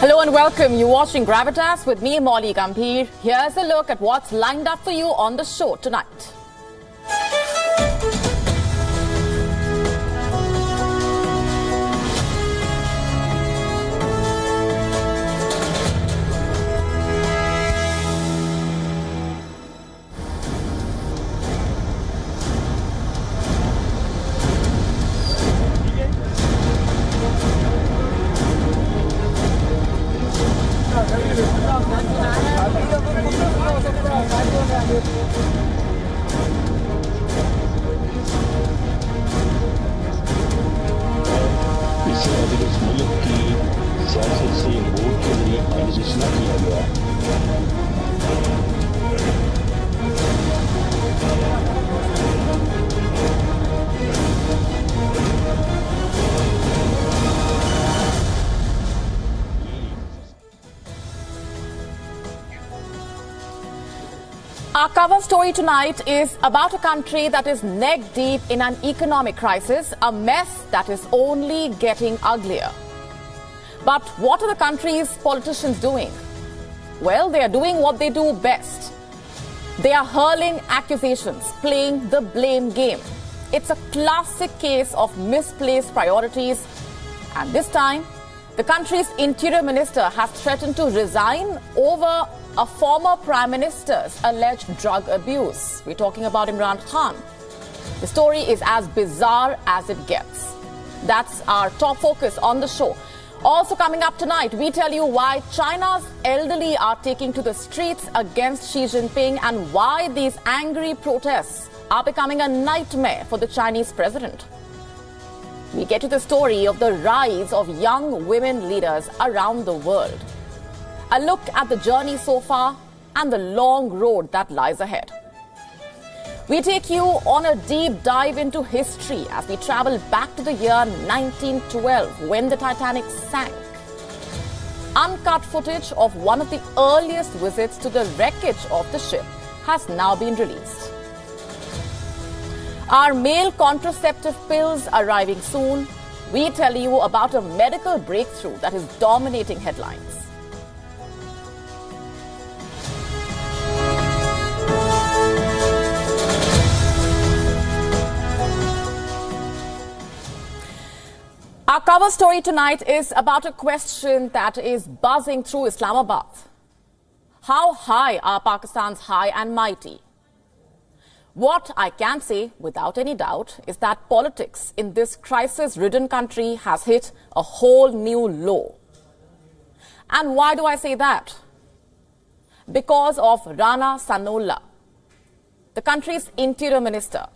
Hello and welcome. You're watching Gravitas with me, Molly Gambhir. Here's a look at what's lined up for you on the show tonight. Our cover story tonight is about a country that is neck deep in an economic crisis, a mess that is only getting uglier. But what are the country's politicians doing? Well, they are doing what they do best. They are hurling accusations, playing the blame game. It's a classic case of misplaced priorities. And this time, the country's interior minister has threatened to resign over a former prime minister's alleged drug abuse. We're talking about Imran Khan. The story is as bizarre as it gets. That's our top focus on the show. Also coming up tonight, we tell you why China's elderly are taking to the streets against Xi Jinping and why these angry protests are becoming a nightmare for the Chinese president. We get to the story of the rise of young women leaders around the world. A look at the journey so far and the long road that lies ahead. We take you on a deep dive into history as we travel back to the year 1912 when the Titanic sank. Uncut footage of one of the earliest visits to the wreckage of the ship has now been released. Our male contraceptive pills arriving soon. We tell you about a medical breakthrough that is dominating headlines. Our cover story tonight is about a question that is buzzing through Islamabad. How high are Pakistan's high and mighty? What I can say without any doubt is that politics in this crisis-ridden country has hit a whole new low. And why do I say that? Because of Rana Sanaullah, the country's interior minister.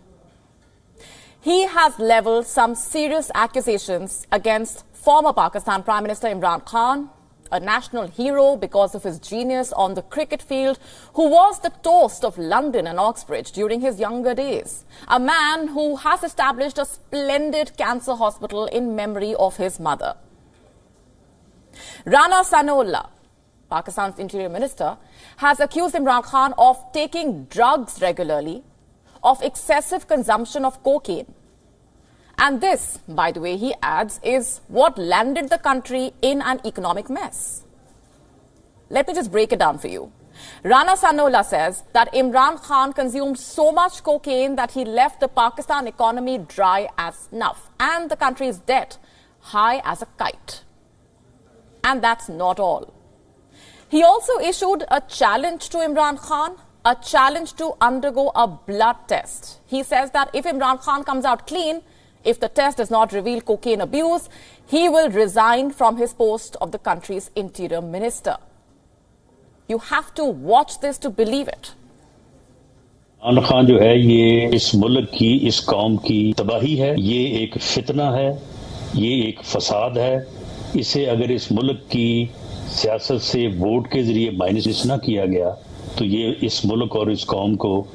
He has leveled some serious accusations against former Pakistan Prime Minister Imran Khan, a national hero because of his genius on the cricket field, who was the toast of London and Oxbridge during his younger days. A man who has established a splendid cancer hospital in memory of his mother. Rana Sanaullah, Pakistan's interior minister, has accused Imran Khan of taking drugs regularly, of excessive consumption of cocaine. And this, by the way, he adds, is what landed the country in an economic mess. Let me just break it down for you. Rana Sanaullah says that Imran Khan consumed so much cocaine that he left the Pakistan economy dry as snuff and the country's debt high as a kite. And that's not all. He also issued a challenge to Imran Khan, a challenge to undergo a blood test. He says that if Imran Khan comes out clean, if the test does not reveal cocaine abuse, he will resign from his post of the country's interior minister. You have to watch this to believe it. Imran Khan जो है ये इस मुल्क की, इस कौम की तबाही है, ये एक फितना है, ये एक फसाद है। इसे अगर इस मुल्क की सियासत से वोट के जरिए माइनस ना किया गया तो ये इस मुल्क और इस कौम को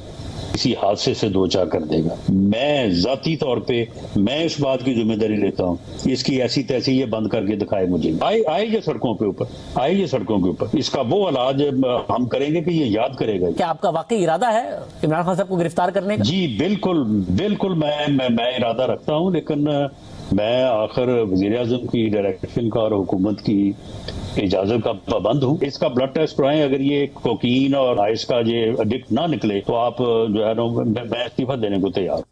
इसी हादसे से दो चार कर देगा। मैं जाती तौर पे मैं इस बात की जिम्मेदारी लेता हूँ, इसकी ऐसी तैसी ये बंद करके दिखाए मुझे। आए ये सड़कों के ऊपर, आए ये सड़कों के ऊपर, इसका वो इलाज हम करेंगे कि ये याद करेगा। क्या आपका वाकई इरादा है इमरान खान साहब को गिरफ्तार करने का? जी बिल्कुल बिल्कुल, मैं इरादा रखता हूँ, लेकिन मैं आखिर वज़ीर-ए-आज़म की डायरेक्शन का और हुकूमत की इजाजत का पाबंद हूँ। इसका ब्लड टेस्ट कराएं, अगर ये कोकीन और आइस का ये एडिक्ट ना निकले तो आप जो है ना मैं इस्तीफा देने को तैयार।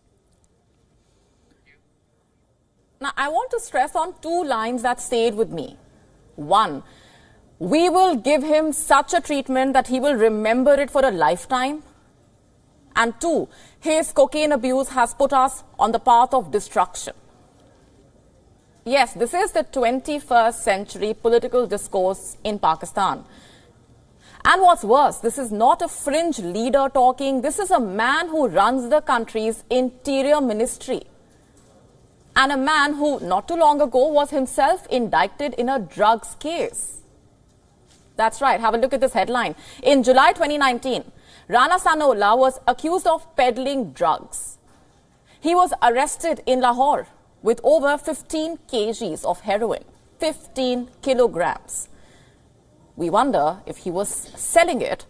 Now, I want to stress on two lines that stayed with me. One, we will give him such a treatment that he will remember it for a lifetime. And two, his cocaine abuse has put us on the path of destruction. Yes, this is the 21st century political discourse in Pakistan. And what's worse, this is not a fringe leader talking. This is a man who runs the country's interior ministry. And a man who, not too long ago, was himself indicted in a drugs case. That's right. Have a look at this headline. In July 2019, Rana Sanaullah was accused of peddling drugs. He was arrested in Lahore with over 15 kgs of heroin, 15 kilograms. We wonder if he was selling it,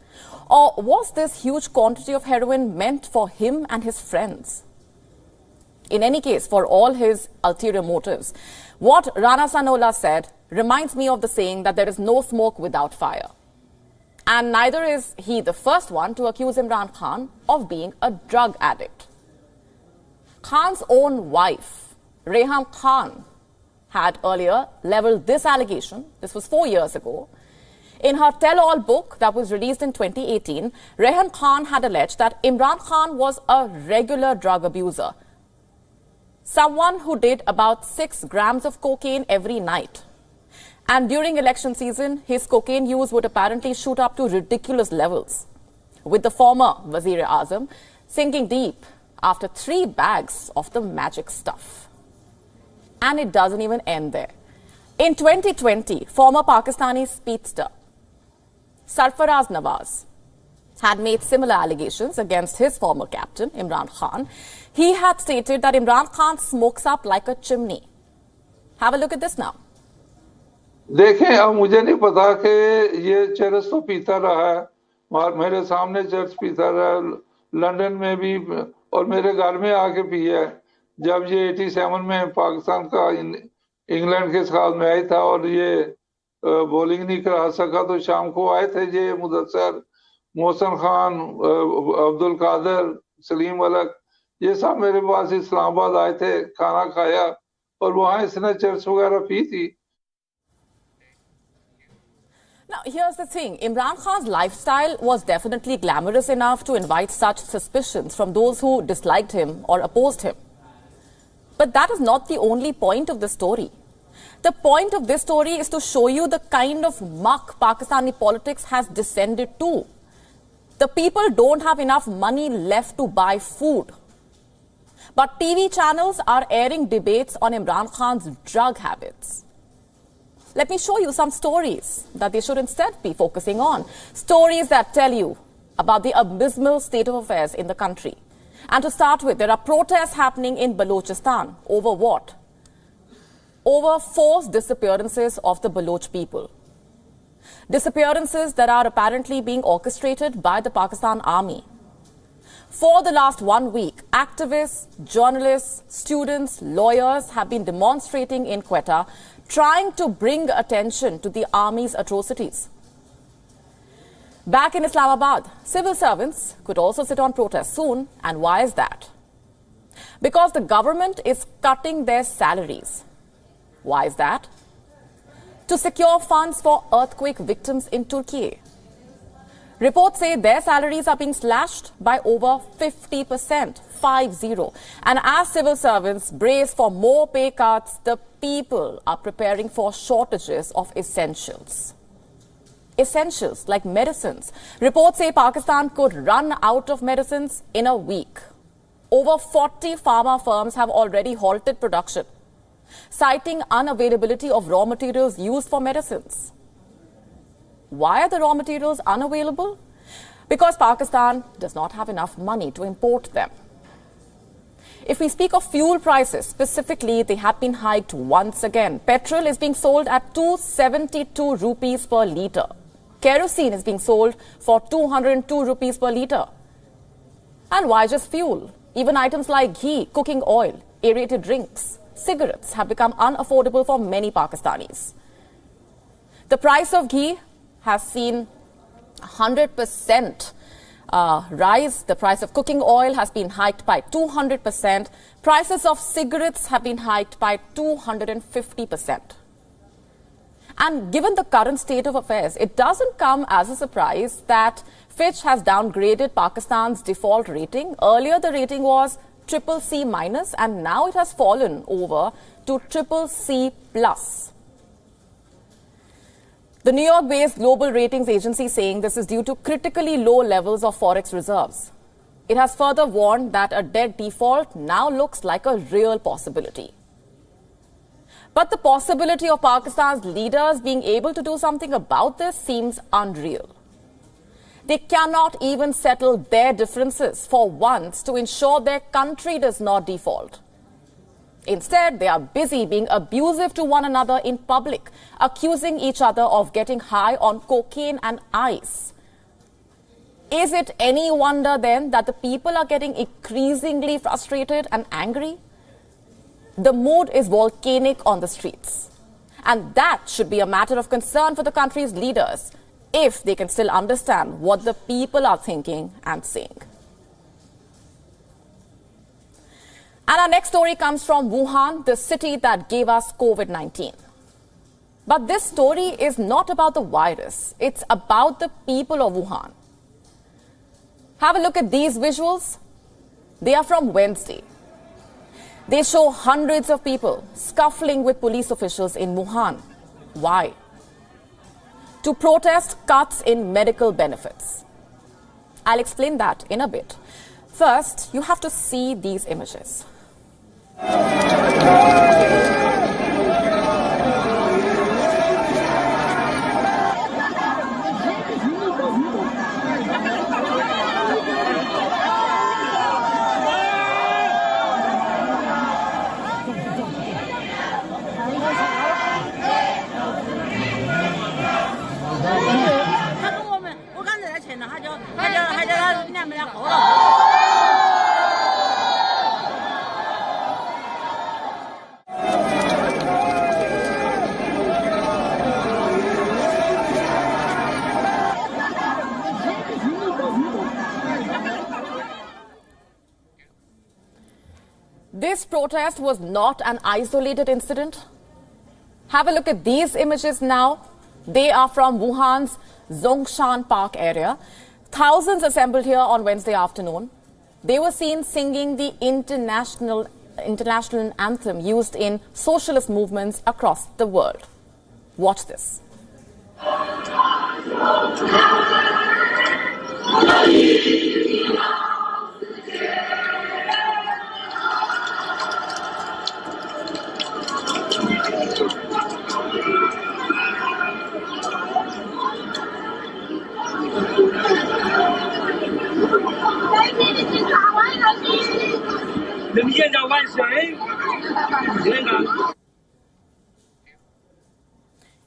or was this huge quantity of heroin meant for him and his friends? In any case, for all his ulterior motives, what Rana Sanaullah said reminds me of the saying that there is no smoke without fire. And neither is he the first one to accuse Imran Khan of being a drug addict. Khan's own wife, Rehan Khan, had earlier leveled this allegation. This was 4 years ago. In her tell-all book that was released in 2018, Rehan Khan had alleged that Imran Khan was a regular drug abuser, someone who did about 6 grams of cocaine every night. And during election season, his cocaine use would apparently shoot up to ridiculous levels, with the former Wazir-e-Azam sinking deep after 3 bags of the magic stuff. And it doesn't even end there. In 2020, former Pakistani speedster Sarfaraz Nawaz had made similar allegations against his former captain, Imran Khan. He had stated that Imran Khan smokes up like a chimney. Have a look at this now. देखें, अब मुझे नहीं पता कि ये चरस तो पीता रहा है, मेरे सामने चरस पीता रहा, लंदन में भी और मेरे घर में आके पिया। जब ये 87 में पाकिस्तान का इंग्लैंड के साथ मैच था और ये बॉलिंग नहीं करा सका, तो शाम को आए थे ये मुदस्सर, मोहसन खान, अब्दुल कादर, सलीम वलक, ये सब मेरे पास इस्लामाबाद आए थे, खाना खाया और वहाँ इसने चरस वगैरह पी थी। Now, here's the thing. Imran Khan's lifestyle was definitely glamorous enough to invite such suspicions from those who disliked him or opposed him. But that is not the only point of the story. The point of this story is to show you the kind of muck Pakistani politics has descended to. The people don't have enough money left to buy food. But TV channels are airing debates on Imran Khan's drug habits. Let me show you some stories that they should instead be focusing on. Stories that tell you about the abysmal state of affairs in the country. And to start with, there are protests happening in Balochistan. Over what? Over forced disappearances of the Baloch people. Disappearances that are apparently being orchestrated by the Pakistan Army. For the last 1 week, activists, journalists, students, lawyers have been demonstrating in Quetta, trying to bring attention to the army's atrocities. Back in Islamabad, civil servants could also sit on protest soon. And why is that? Because the government is cutting their salaries. Why is that? To secure funds for earthquake victims in Turkey. Reports say their salaries are being slashed by over 50%, 50. And as civil servants brace for more pay cuts, the people are preparing for shortages of essentials. Essentials like medicines. Reports say Pakistan could run out of medicines in a week. Over 40 pharma firms have already halted production, citing unavailability of raw materials used for medicines. Why are the raw materials unavailable? Because Pakistan does not have enough money to import them. If we speak of fuel prices specifically, they have been hiked once again. Petrol is being sold at 272 rupees per litre. Kerosene is being sold for 202 rupees per litre. And why just fuel? Even items like ghee, cooking oil, aerated drinks, cigarettes have become unaffordable for many Pakistanis. The price of ghee has seen 100% rise. The price of cooking oil has been hiked by 200%. Prices of cigarettes have been hiked by 250%. And given the current state of affairs, it doesn't come as a surprise that Fitch has downgraded Pakistan's default rating. Earlier, the rating was CCC-, and now it has fallen over to CCC+. The New York-based global ratings agency saying this is due to critically low levels of forex reserves. It has further warned that a debt default now looks like a real possibility. But the possibility of Pakistan's leaders being able to do something about this seems unreal. They cannot even settle their differences for once to ensure their country does not default. Instead, they are busy being abusive to one another in public, accusing each other of getting high on cocaine and ice. Is it any wonder then that the people are getting increasingly frustrated and angry? The mood is volcanic on the streets. And that should be a matter of concern for the country's leaders, if they can still understand what the people are thinking and saying. And our next story comes from Wuhan, the city that gave us COVID-19. But this story is not about the virus. It's about the people of Wuhan. Have a look at these visuals. They are from Wednesday. They show hundreds of people scuffling with police officials in Wuhan. Why? To protest cuts in medical benefits. I'll explain that in a bit. First, you have to see these images. This protest was not an isolated incident. Have a look at these images now. They are from Wuhan's Zhongshan Park area. Thousands assembled here on Wednesday afternoon. They were seen singing the international anthem used in socialist movements across the world. Watch this.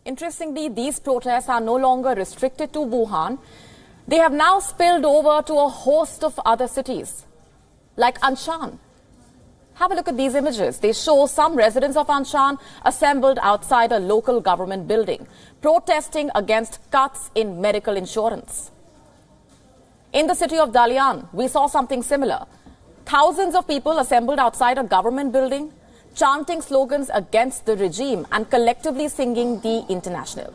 Interestingly, these protests are no longer restricted to Wuhan. They have now spilled over to a host of other cities, like Anshan. Have a look at these images. They show some residents of Anshan assembled outside a local government building, protesting against cuts in medical insurance. In the city of Dalian, we saw something similar. Thousands of people assembled outside a government building, chanting slogans against the regime and collectively singing the International.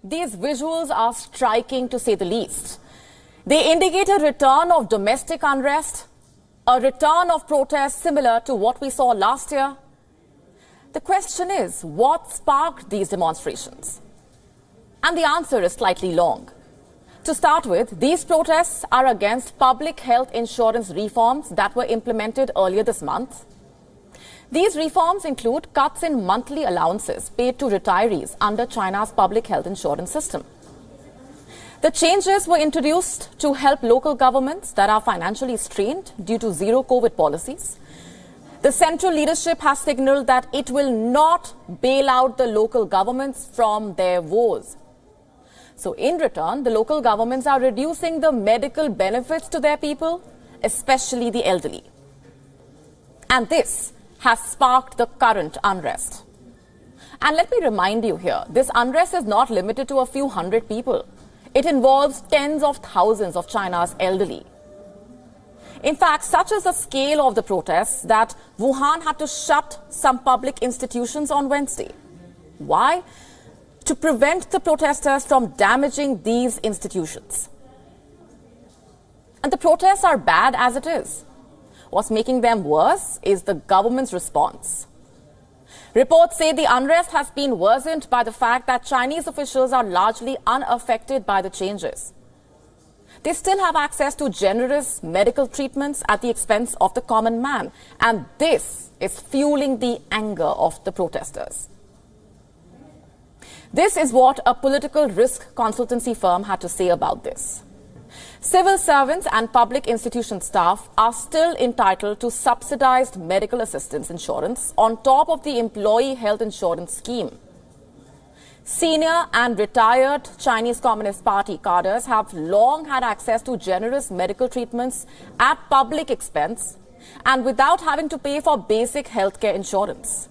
These visuals are striking, to say the least. They indicate a return of domestic unrest, a return of protests similar to what we saw last year. The question is, what sparked these demonstrations? And the answer is slightly long. To start with, these protests are against public health insurance reforms that were implemented earlier this month. These reforms include cuts in monthly allowances paid to retirees under China's public health insurance system. The changes were introduced to help local governments that are financially strained due to zero COVID policies. The central leadership has signaled that it will not bail out the local governments from their woes. So in return, the local governments are reducing the medical benefits to their people, especially the elderly. And this has sparked the current unrest. And let me remind you here, this unrest is not limited to a few hundred people. It involves tens of thousands of China's elderly. In fact, such is the scale of the protests that Wuhan had to shut some public institutions on Wednesday. Why? To prevent the protesters from damaging these institutions. And the protests are bad as it is. What's making them worse is the government's response. Reports say the unrest has been worsened by the fact that Chinese officials are largely unaffected by the changes. They still have access to generous medical treatments at the expense of the common man. And this is fueling the anger of the protesters. This is what a political risk consultancy firm had to say about this. Civil servants and public institution staff are still entitled to subsidized medical assistance insurance on top of the employee health insurance scheme. Senior and retired Chinese Communist Party cadres have long had access to generous medical treatments at public expense and without having to pay for basic healthcare insurance.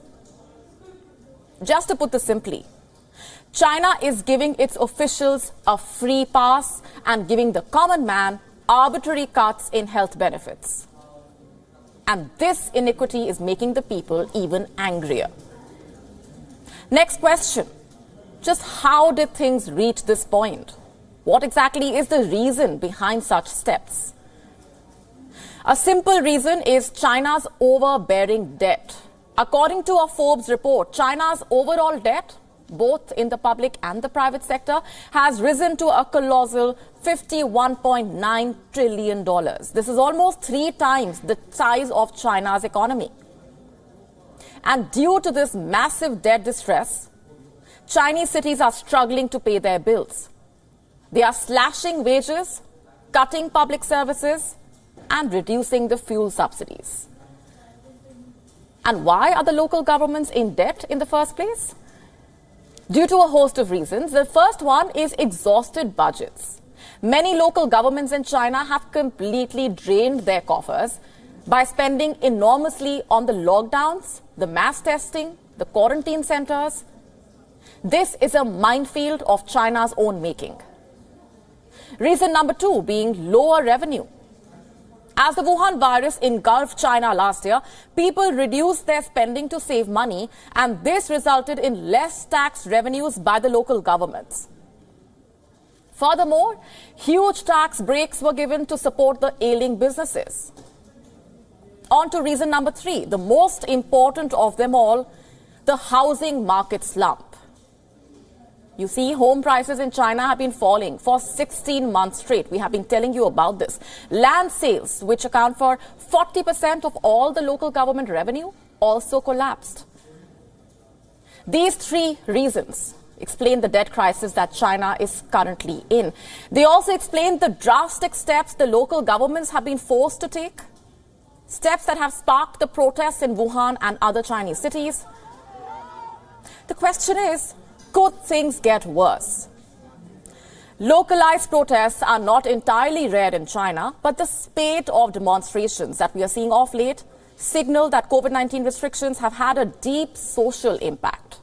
Just to put this simply, China is giving its officials a free pass and giving the common man arbitrary cuts in health benefits. And this iniquity is making the people even angrier. Next question. Just how did things reach this point? What exactly is the reason behind such steps? A simple reason is China's overbearing debt. According to a Forbes report, China's overall debt, both in the public and the private sector, has risen to a colossal $51.9 trillion. This is almost 3 times the size of China's economy. And due to this massive debt distress, Chinese cities are struggling to pay their bills. They are slashing wages, cutting public services, and reducing the fuel subsidies. And why are the local governments in debt in the first place? Due to a host of reasons. The first one is exhausted budgets. Many local governments in China have completely drained their coffers by spending enormously on the lockdowns, the mass testing, the quarantine centers. This is a minefield of China's own making. Reason number 2 being lower revenue. As the Wuhan virus engulfed China last year, people reduced their spending to save money, and this resulted in less tax revenues by the local governments. Furthermore, huge tax breaks were given to support the ailing businesses. On to reason number 3, the most important of them all, the housing market slump. You see, home prices in China have been falling for 16 months straight. We have been telling you about this. Land sales, which account for 40% of all the local government revenue, also collapsed. These 3 reasons explain the debt crisis that China is currently in. They also explain the drastic steps the local governments have been forced to take, steps that have sparked the protests in Wuhan and other Chinese cities. The question is, could things get worse? Localized protests are not entirely rare in China, but the spate of demonstrations that we are seeing of late signal that COVID-19 restrictions have had a deep social impact.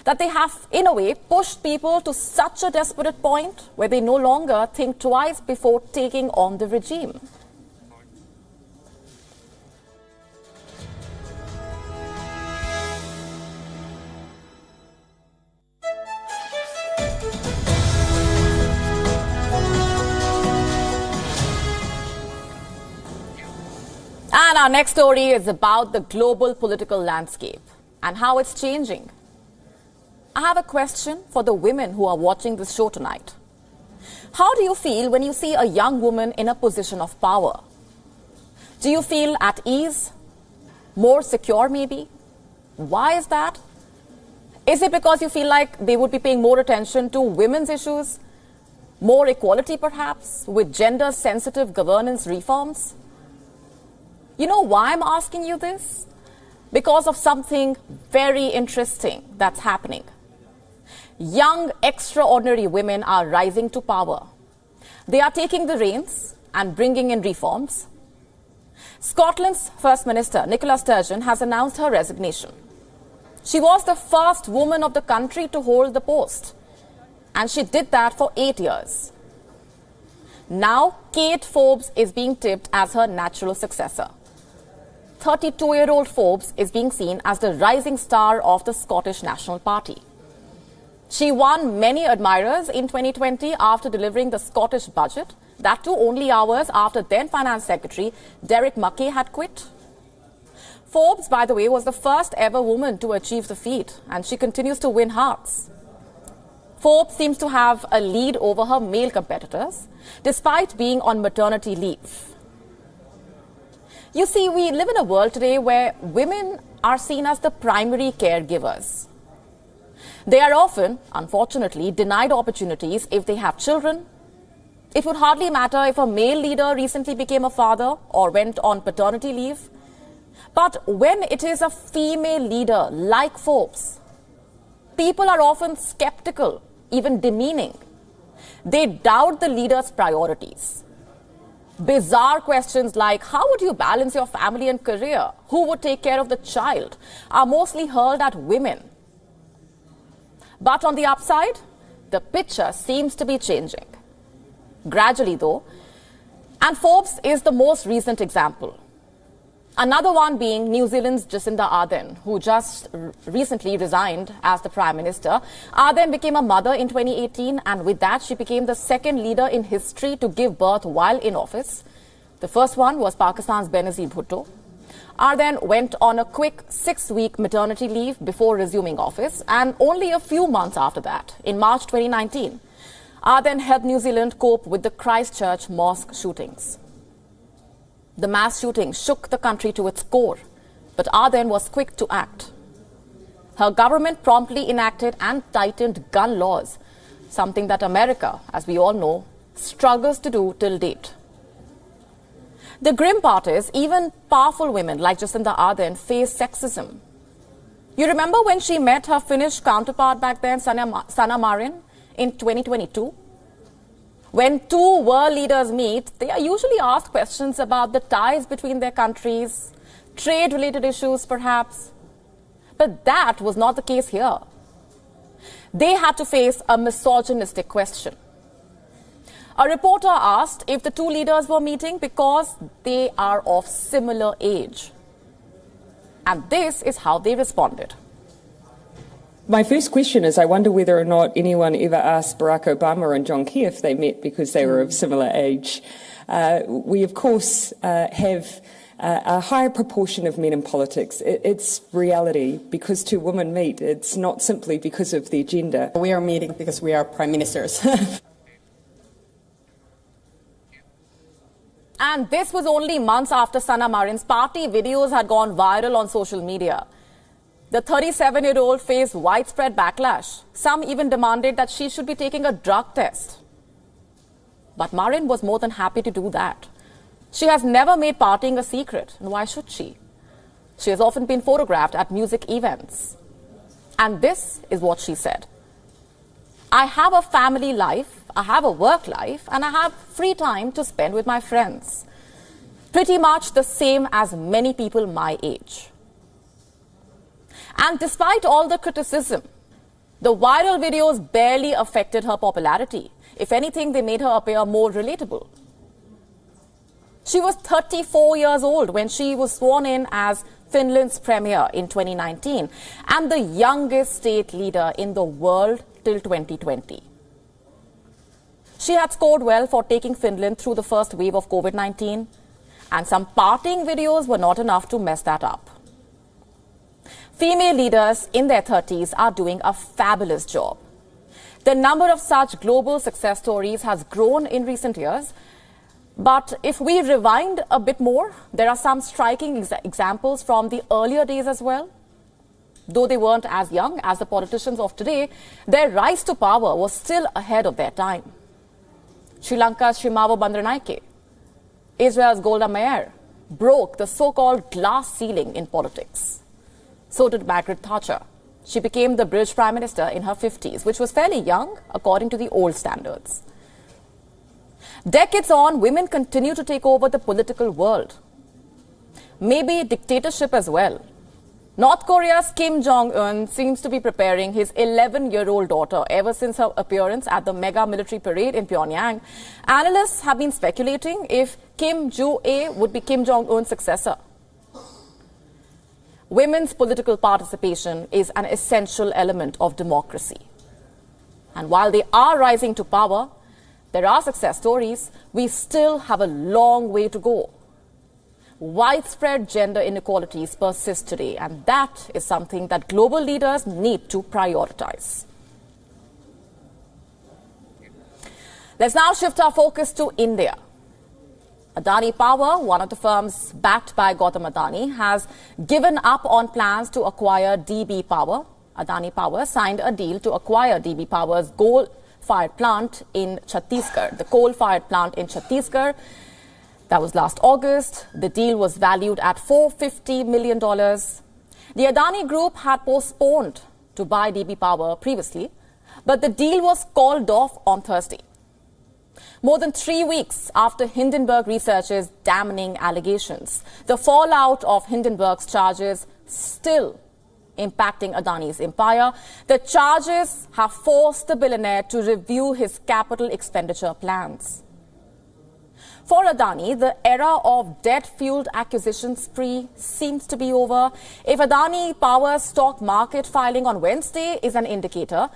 That they have, in a way, pushed people to such a desperate point where they no longer think twice before taking on the regime. And our next story is about the global political landscape. and how it's changing. I have a question for the women who are watching this show tonight. How do you feel when you see a young woman in a position of power? Do you feel at ease? More secure maybe? Why is that? Is it because you feel like they would be paying more attention to women's issues? More equality perhaps, with gender-sensitive governance reforms? You know why I'm asking you this? Because of something very interesting that's happening. Young, extraordinary women are rising to power. They are taking the reins and bringing in reforms. Scotland's First Minister, Nicola Sturgeon, has announced her resignation. She was the first woman of the country to hold the post, and she did that for 8 years. Now, Kate Forbes is being tipped as her natural successor. 32-year-old Forbes is being seen as the rising star of the Scottish National Party. She won many admirers in 2020 after delivering the Scottish budget, that too only hours after then Finance Secretary Derek Mackay had quit. Forbes, by the way, was the first ever woman to achieve the feat, and she continues to win hearts. Forbes seems to have a lead over her male competitors, despite being on maternity leave. You see, we live in a world today where women are seen as the primary caregivers. They are often, unfortunately, denied opportunities if they have children. It would hardly matter if a male leader recently became a father or went on paternity leave. But when it is a female leader like Forbes, people are often skeptical, even demeaning. They doubt the leader's priorities. Bizarre questions like, how would you balance your family and career? Who would take care of the child? Are mostly hurled at women. But on the upside, the picture seems to be changing. Gradually, though. And Forbes is the most recent example. Another one being New Zealand's Jacinda Ardern, who just recently resigned as the Prime Minister. Ardern became a mother in 2018, and with that, she became the second leader in history to give birth while in office. The first one was Pakistan's Benazir Bhutto. Ardern went on a quick 6-week maternity leave before resuming office, and only a few months after that, in March 2019, Ardern helped New Zealand cope with the Christchurch mosque shootings. The mass shooting shook the country to its core, but Ardern was quick to act. Her government promptly enacted and tightened gun laws, something that America, as we all know, struggles to do till date. The grim part is, even powerful women like Jacinda Ardern face sexism. You remember when she met her Finnish counterpart back then, Sanna Marin, in 2022? When two world leaders meet, they are usually asked questions about the ties between their countries, trade-related issues perhaps. But that was not the case here. They had to face a misogynistic question. A reporter asked if the two leaders were meeting because they are of similar age. And this is how they responded. My first question is, I wonder whether or not anyone ever asked Barack Obama and John Key if they met because they were of similar age. We, of course, have a higher proportion of men in politics. It's reality. Because two women meet, it's not simply because of their gender. We are meeting because we are prime ministers. And this was only months after Sanna Marin's party videos had gone viral on social media. The 37-year-old faced widespread backlash. Some even demanded that she should be taking a drug test. But Marin was more than happy to do that. She has never made partying a secret, and why should she? She has often been photographed at music events. And this is what she said. I have a family life, I have a work life, and I have free time to spend with my friends. Pretty much the same as many people my age. And despite all the criticism, the viral videos barely affected her popularity. If anything, they made her appear more relatable. She was 34 years old when she was sworn in as Finland's premier in 2019 and the youngest state leader in the world till 2020. She had scored well for taking Finland through the first wave of COVID-19, and some partying videos were not enough to mess that up. female leaders in their 30s are doing a fabulous job. The number of such global success stories has grown in recent years. But if we rewind a bit more, there are some striking examples from the earlier days as well. Though they weren't as young as the politicians of today, their rise to power was still ahead of their time. Sri Lanka's Shrimava Bandaranaike, Israel's Golda Meir broke the so-called glass ceiling in politics. So did Margaret Thatcher. She became the British Prime Minister in her 50s, which was fairly young according to the old standards. Decades on, women continue to take over the political world. Maybe dictatorship as well. North Korea's Kim Jong-un seems to be preparing his 11-year-old daughter ever since her appearance at the mega military parade in Pyongyang. Analysts have been speculating if Kim Joo-ae would be Kim Jong-un's successor. Women's political participation is an essential element of democracy. And while they are rising to power, there are success stories, we still have a long way to go. Widespread gender inequalities persist today, and that is something that global leaders need to prioritize. Let's now shift our focus to India. Adani Power, one of the firms backed by Gautam Adani, has given up on plans to acquire DB Power. Adani Power signed a deal to acquire DB Power's coal-fired plant in Chhattisgarh. The coal-fired plant in Chhattisgarh, that was last August. The deal was valued at $450 million. The Adani Group had postponed to buy DB Power previously, but the deal was called off on Thursday. More than 3 weeks after Hindenburg Research's damning allegations, the fallout of Hindenburg's charges still impacting Adani's empire. The charges have forced the billionaire to review his capital expenditure plans. For Adani, the era of debt-fueled acquisition spree seems to be over. If Adani Power's stock market filing on Wednesday is an indicator,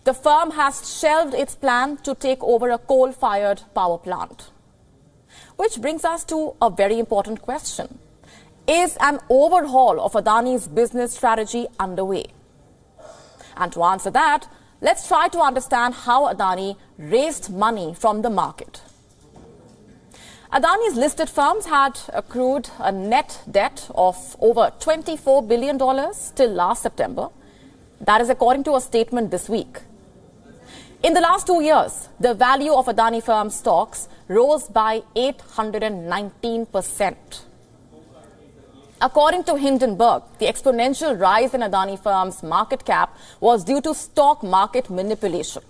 the firm has shelved its plan to take over a coal-fired power plant. Which brings us to a very important question. Is an overhaul of Adani's business strategy underway? And to answer that, let's try to understand how Adani raised money from the market. Adani's listed firms had accrued a net debt of over $24 billion till last September. That is according to a statement this week. In the last 2 years, the value of Adani firm's stocks rose by 819%. According to Hindenburg, the exponential rise in Adani firm's market cap was due to stock market manipulation.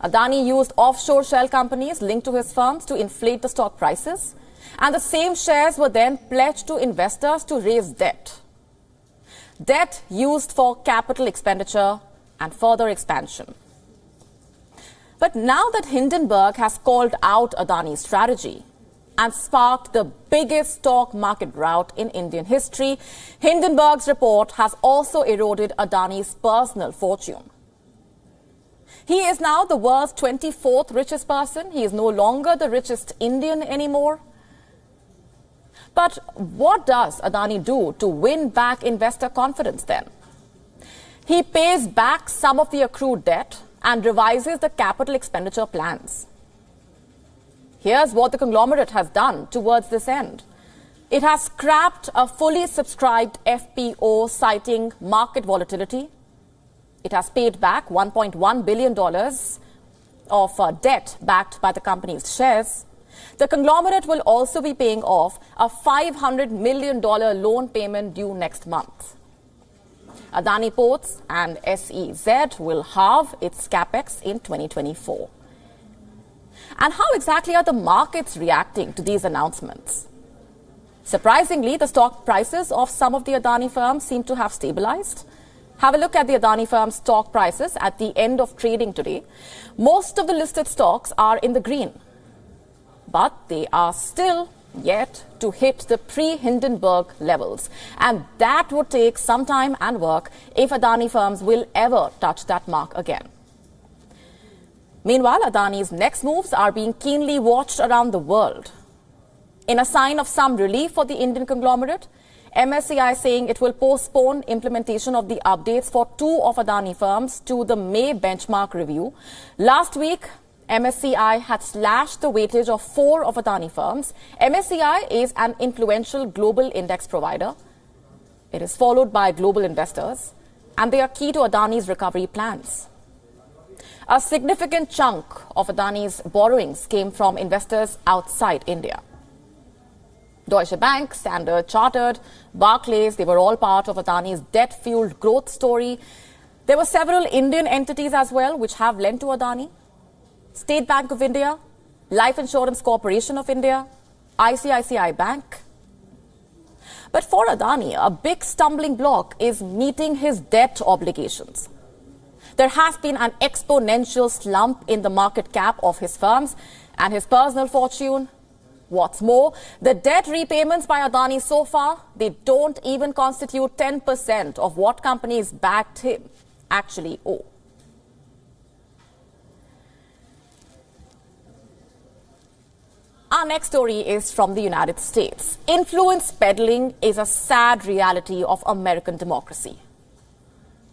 Adani used offshore shell companies linked to his firms to inflate the stock prices, and the same shares were then pledged to investors to raise debt. Debt used for capital expenditure and further expansion. But now that Hindenburg has called out Adani's strategy and sparked the biggest stock market rout in Indian history, Hindenburg's report has also eroded Adani's personal fortune. He is now the world's 24th richest person. He is no longer the richest Indian anymore. But what does Adani do to win back investor confidence then? He pays back some of the accrued debt and revises the capital expenditure plans. Here's what the conglomerate has done towards this end. It has scrapped a fully subscribed FPO citing market volatility. It has paid back $1.1 billion of debt backed by the company's shares. The conglomerate will also be paying off a $500 million loan payment due next month. Adani Ports and SEZ will halve its capex in 2024. And how exactly are the markets reacting to these announcements? Surprisingly, the stock prices of some of the Adani firms seem to have stabilized. Have a look at the Adani firm's stock prices at the end of trading today. Most of the listed stocks are in the green, but they are still yet to hit the pre-Hindenburg levels. And that would take some time and work if Adani firms will ever touch that mark again. Meanwhile, Adani's next moves are being keenly watched around the world. In a sign of some relief for the Indian conglomerate, MSCI saying it will postpone implementation of the updates for 2 of Adani firms to the May benchmark review. Last week, MSCI had slashed the weightage of 4 of Adani firms. MSCI is an influential global index provider. It is followed by global investors, and they are key to Adani's recovery plans. A significant chunk of Adani's borrowings came from investors outside India. Deutsche Bank, Standard Chartered, Barclays, they were all part of Adani's debt-fueled growth story. There were several Indian entities as well which have lent to Adani. State Bank of India, Life Insurance Corporation of India, ICICI Bank. But for Adani, a big stumbling block is meeting his debt obligations. There has been an exponential slump in the market cap of his firms and his personal fortune. What's more, the debt repayments by Adani so far, they don't even constitute 10% of what companies backed him actually owe. Our next story is from the United States. Influence peddling is a sad reality of American democracy.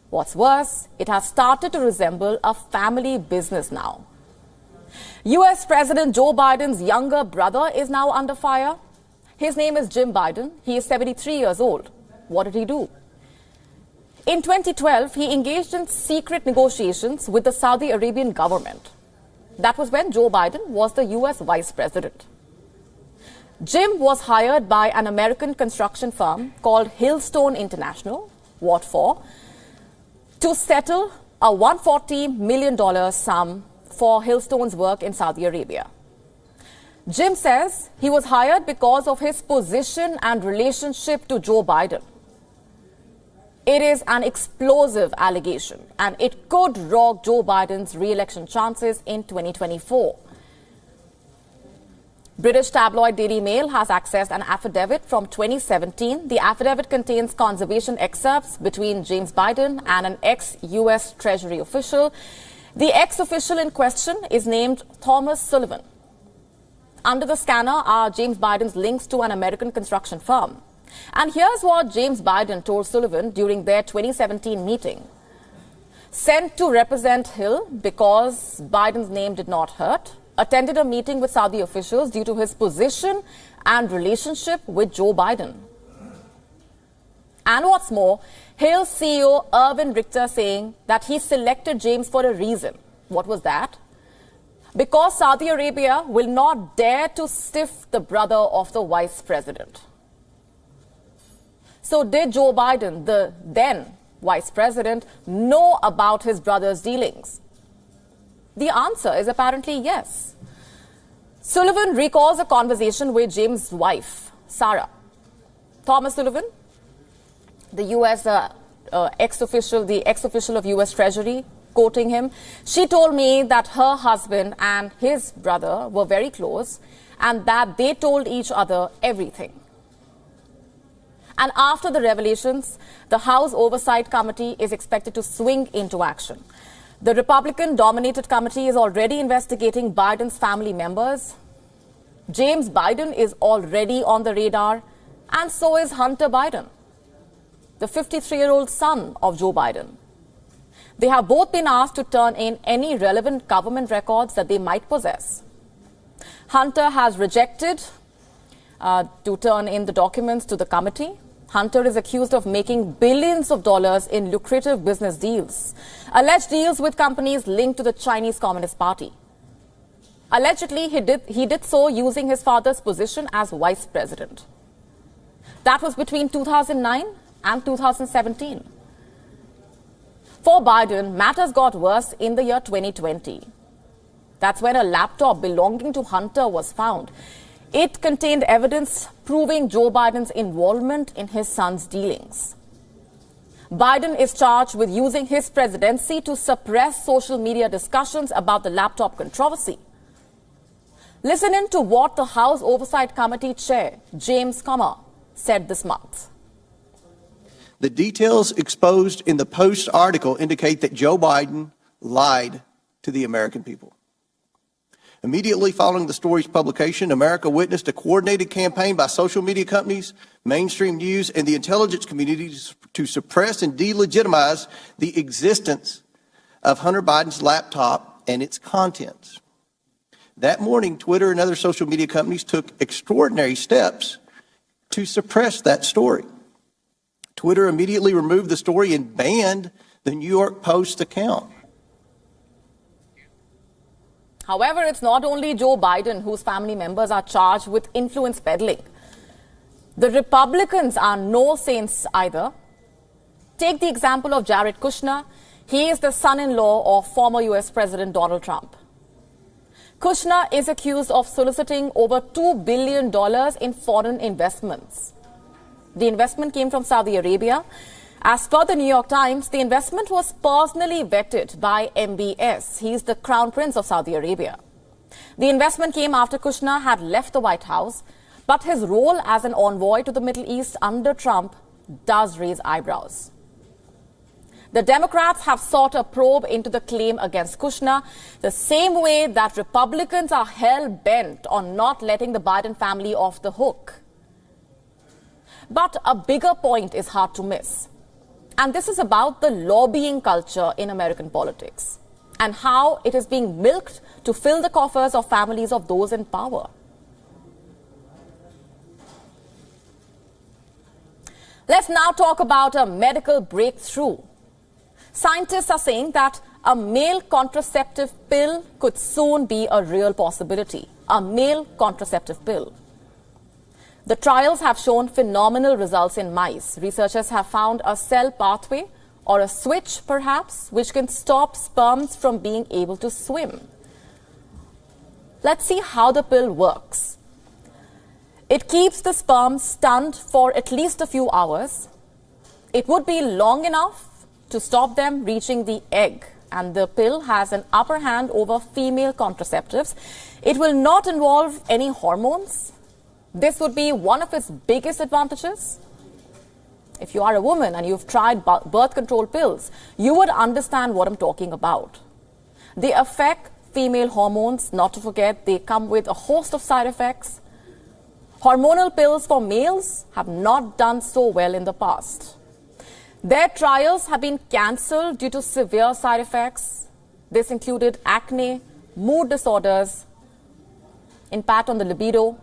What's worse, it has started to resemble a family business now. US President Joe Biden's younger brother is now under fire. His name is Jim Biden. He is 73 years old. What did he do? In 2012, he engaged in secret negotiations with the Saudi Arabian government. That was when Joe Biden was the US vice president. Jim was hired by an American construction firm called Hillstone International. What for? To settle a $140 million sum for Hillstone's work in Saudi Arabia. Jim says he was hired because of his position and relationship to Joe Biden. It is an explosive allegation, and it could rock Joe Biden's re-election chances in 2024. British tabloid Daily Mail has accessed an affidavit from 2017. The affidavit contains conversation excerpts between James Biden and an ex-US Treasury official. The ex-official in question is named Thomas Sullivan. Under the scanner are James Biden's links to an American construction firm. And here's what James Biden told Sullivan during their 2017 meeting. Sent to represent Hill because Biden's name did not hurt, attended a meeting with Saudi officials due to his position and relationship with Joe Biden. And what's more, Hill's CEO Irvin Richter saying that he selected James for a reason. What was that? Because Saudi Arabia will not dare to stiff the brother of the vice president. So did Joe Biden, the then vice president, know about his brother's dealings? The answer is apparently yes. Sullivan recalls a conversation with James' wife, Sarah. Thomas Sullivan, the U.S. ex-official of U.S. Treasury, quoting him, she told me that her husband and his brother were very close and that they told each other everything. And after the revelations, the House Oversight Committee is expected to swing into action. The Republican-dominated committee is already investigating Biden's family members. James Biden is already on the radar, and so is Hunter Biden, the 53-year-old son of Joe Biden. They have both been asked to turn in any relevant government records that they might possess. Hunter has rejected to turn in the documents to the committee. Hunter is accused of making billions of dollars in lucrative business deals, alleged deals with companies linked to the Chinese Communist Party. Allegedly, he did so using his father's position as vice president. That was between 2009 and 2017. For Biden, matters got worse in the year 2020. That's when a laptop belonging to Hunter was found. It contained evidence proving Joe Biden's involvement in his son's dealings. Biden is charged with using his presidency to suppress social media discussions about the laptop controversy. Listen in to what the House Oversight Committee Chair, James Comer, said this month. The details exposed in the Post article indicate that Joe Biden lied to the American people. Immediately following the story's publication, America witnessed a coordinated campaign by social media companies, mainstream news, and the intelligence community to suppress and delegitimize the existence of Hunter Biden's laptop and its contents. That morning, Twitter and other social media companies took extraordinary steps to suppress that story. Twitter immediately removed the story and banned the New York Post account. However, it's not only Joe Biden whose family members are charged with influence peddling. The Republicans are no saints either. Take the example of Jared Kushner. He is the son-in-law of former US President Donald Trump. Kushner is accused of soliciting over $2 billion in foreign investments. The investment came from Saudi Arabia. As per the New York Times, the investment was personally vetted by MBS. He's the crown prince of Saudi Arabia. The investment came after Kushner had left the White House, but his role as an envoy to the Middle East under Trump does raise eyebrows. The Democrats have sought a probe into the claim against Kushner, the same way that Republicans are hell-bent on not letting the Biden family off the hook. But a bigger point is hard to miss. And this is about the lobbying culture in American politics and how it is being milked to fill the coffers of families of those in power. Let's now talk about a medical breakthrough. Scientists are saying that a male contraceptive pill could soon be a real possibility. A male contraceptive pill. The trials have shown phenomenal results in mice. Researchers have found a cell pathway or a switch, perhaps, which can stop sperms from being able to swim. Let's see how the pill works. It keeps the sperm stunned for at least a few hours. It would be long enough to stop them reaching the egg, and the pill has an upper hand over female contraceptives. It will not involve any hormones. This would be one of its biggest advantages. If you are a woman and you've tried birth control pills, you would understand what I'm talking about. They affect female hormones, not to forget they come with a host of side effects. Hormonal pills for males have not done so well in the past. Their trials have been cancelled due to severe side effects. This included acne, mood disorders, impact on the libido.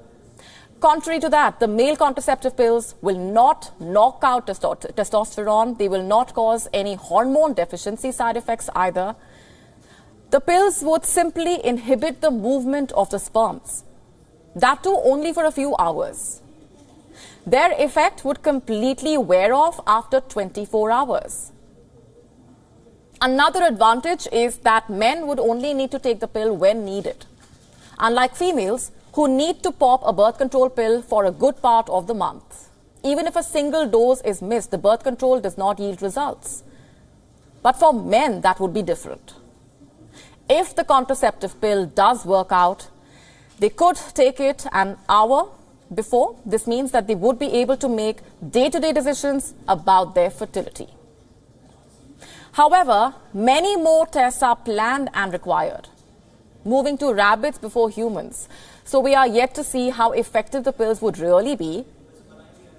Contrary to that, the male contraceptive pills will not knock out testosterone. They will not cause any hormone deficiency side effects either. The pills would simply inhibit the movement of the sperms. That too only for a few hours. Their effect would completely wear off after 24 hours. Another advantage is that men would only need to take the pill when needed, unlike females who need to pop a birth control pill for a good part of the month. Even if a single dose is missed, the birth control does not yield results. But for men, that would be different. If the contraceptive pill does work out, they could take it an hour before. This means that they would be able to make day-to-day decisions about their fertility. However, many more tests are planned and required, moving to rabbits before humans. So we are yet to see how effective the pills would really be.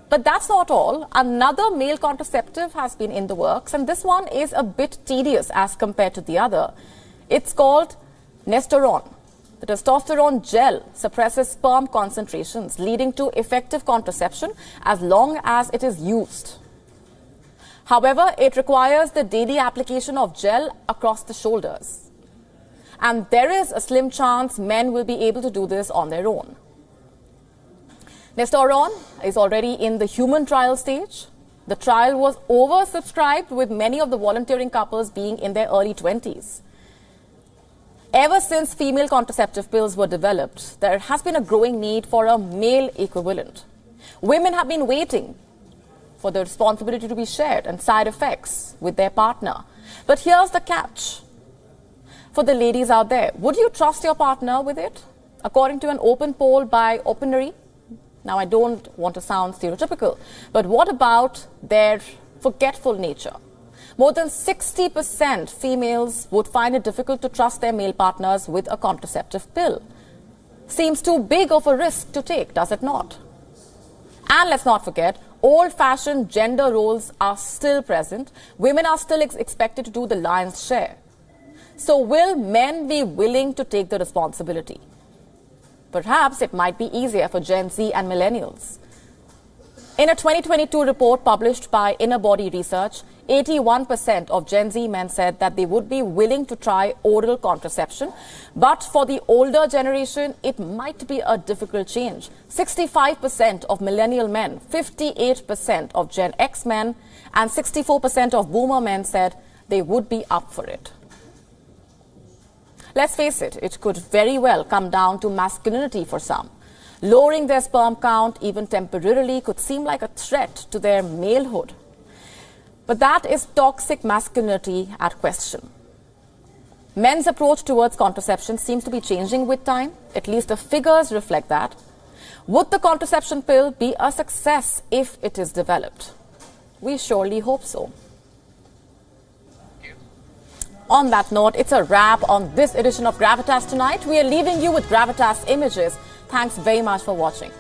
But that's not all. Another male contraceptive has been in the works, and this one is a bit tedious as compared to the other. It's called Nestoron. The testosterone gel suppresses sperm concentrations, leading to effective contraception as long as it is used. However, it requires the daily application of gel across the shoulders. And there is a slim chance men will be able to do this on their own. Nestoron is already in the human trial stage. The trial was oversubscribed, with many of the volunteering couples being in their early 20s. Ever since female contraceptive pills were developed, there has been a growing need for a male equivalent. Women have been waiting for the responsibility to be shared and side effects with their partner. But here's the catch. For the ladies out there, would you trust your partner with it? According to an open poll by Opinory, now I don't want to sound stereotypical, but what about their forgetful nature? more than 60% females would find it difficult to trust their male partners with a contraceptive pill. Seems too big of a risk to take, does it not? And let's not forget, old-fashioned gender roles are still present. Women are still expected to do the lion's share. So will men be willing to take the responsibility? Perhaps it might be easier for Gen Z and millennials. In a 2022 report published by Inner Body Research, 81% of Gen Z men said that they would be willing to try oral contraception. But for the older generation, it might be a difficult change. 65% of millennial men, 58% of Gen X men, and 64% of boomer men said they would be up for it. Let's face it, it could very well come down to masculinity for some. Lowering their sperm count, even temporarily, could seem like a threat to their malehood. But that is toxic masculinity at question. Men's approach towards contraception seems to be changing with time. At least the figures reflect that. Would the contraception pill be a success if it is developed? We surely hope so. On that note, it's a wrap on this edition of Gravitas Tonight. We are leaving you with Gravitas images. Thanks very much for watching.